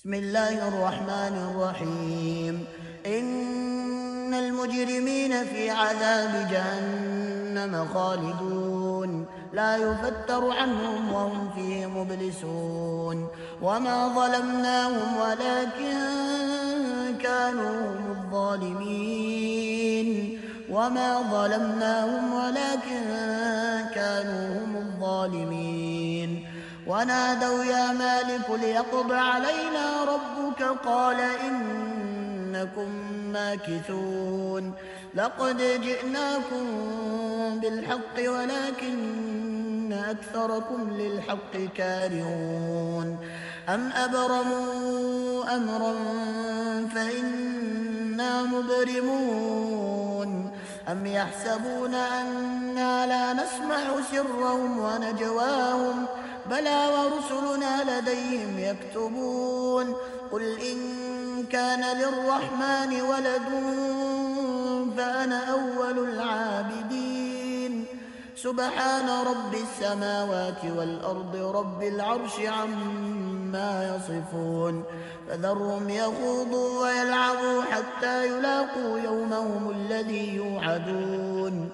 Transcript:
بسم الله الرحمن الرحيم. إن المجرمين في عذاب جهنم خالدون لا يفتر عنهم وهم فيه مبلسون. وما ظلمناهم ولكن كانوا هم الظالمين. ونادوا يا مالك ليقض علينا ربك قال إنكم ماكثون. لقد جئناكم بالحق ولكن أكثركم للحق كارهون. أم أبرموا أمرا فإنا مبرمون. أم يحسبون أنا لا نسمع سرهم ونجواهم بلى ورسلنا لديهم يكتبون. قل إن كان للرحمن ولد فأنا أول العابدين. سبحان رب السماوات والأرض رب العرش عما يصفون. فذرهم يخوضوا ويلعبوا حتى يلاقوا يومهم الذي يوعدون.